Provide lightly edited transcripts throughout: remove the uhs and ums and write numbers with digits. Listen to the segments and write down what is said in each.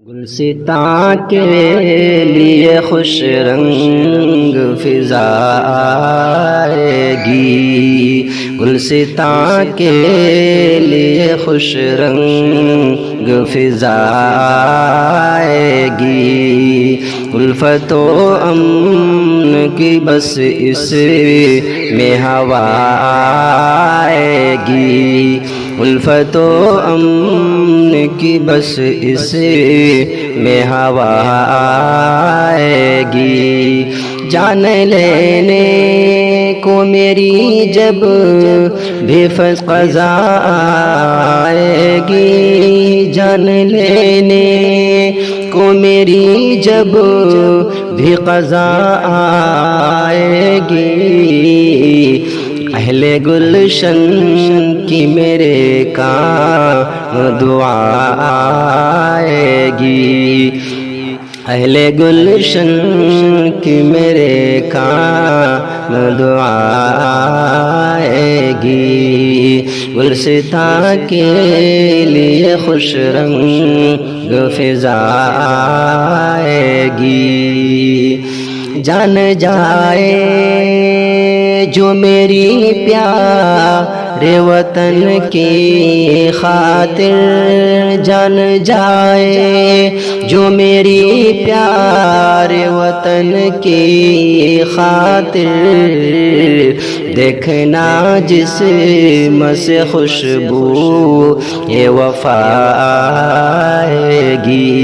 گلستاں کے لیے خوش رنگ فضا آئے گی، گلستاں کے لیے خوش رنگ فضا آئے گی، الفت و امن کی بس اس میں ہوا آئے گی، الفت و امن کی بس اس میں ہوا آئے گی، جان لینے کو میری جب بھی قضا آئے گی، جان لینے کو میری جب بھی قضا آئے گی، اہل گلشن کی میرے کام دعا آئے گی، اہل گلشن کی میرے کام دعا آئے گی، گلستاں کے لیے خوش رنگ فضا آئے گی، جان جائے جو میری پیارے وطن کی خاطر، جان جائے جو میری پیارے وطن کی خاطر، دیکھنا جسم سے خوشبو یہ وفا آئے گی،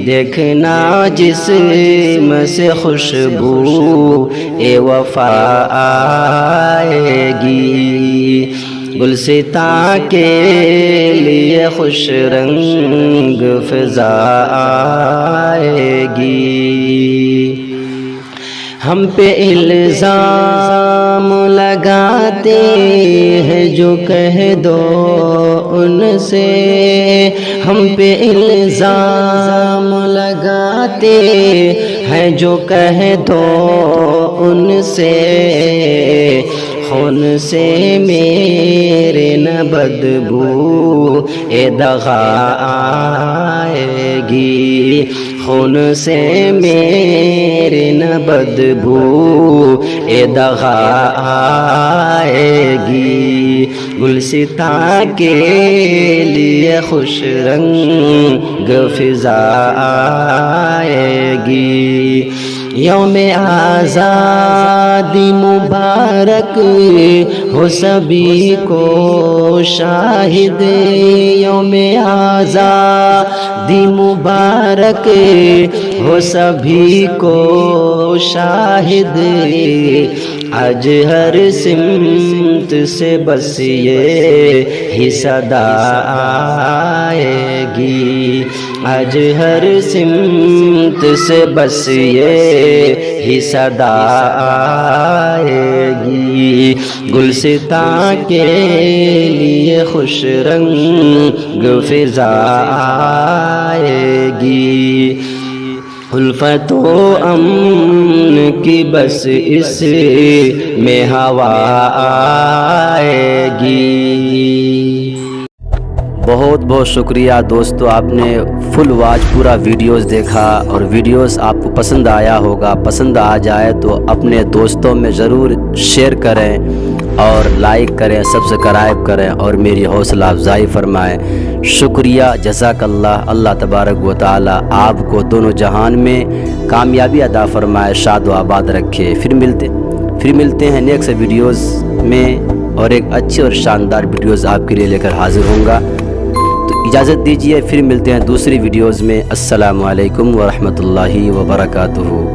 دیکھنا جسم سے خوشبو یہ وفا آئے گی، گلستاں کے لیے خوش رنگ فضا آئے گی، ہم پہ الزام لگاتے ہیں جو کہہ دو ان سے، ہم پہ الزام لگاتے ہیں جو کہہ دو ان سے، خون سے میرے نہ بدبو اے دغا آئے گی، خون سے میرے نہ بدبو اے دغا آئے گی، گلستاں کے لیے خوش رنگ فضا آئے گی، یوم آزادی مبارک ہو سبھی کو شاہد، یوم آزادی مبارک ہو سبھی کو شاہد، آج ہر سمت سے بس یہ ہی صدا آئے گی، آج ہر سمت سے بس یہ ہی صدا آئے گی، گلستاں کے لیے خوش رنگ فضا آئے گی، الفت و امن کی بس اس میں ہوا آئے گی۔ بہت بہت شکریہ دوستو، آپ نے فل واچ پورا ویڈیوز دیکھا، اور ویڈیوز آپ کو پسند آیا ہوگا، پسند آ جائے تو اپنے دوستوں میں ضرور شیئر کریں اور لائک کریں، سبسکرائب کریں اور میری حوصلہ افزائی فرمائیں، شکریہ، جزاک اللہ، اللہ تبارک و تعالی آپ کو دونوں جہان میں کامیابی عطا فرمائے، شاد و آباد رکھے، پھر ملتے ہیں نیکسٹ ویڈیوز میں، اور ایک اچھی اور شاندار ویڈیوز آپ کے لیے لے کر حاضر ہوں گا، تو اجازت دیجیے، پھر ملتے ہیں دوسری ویڈیوز میں، السلام علیکم ورحمۃ اللہ وبرکاتہ۔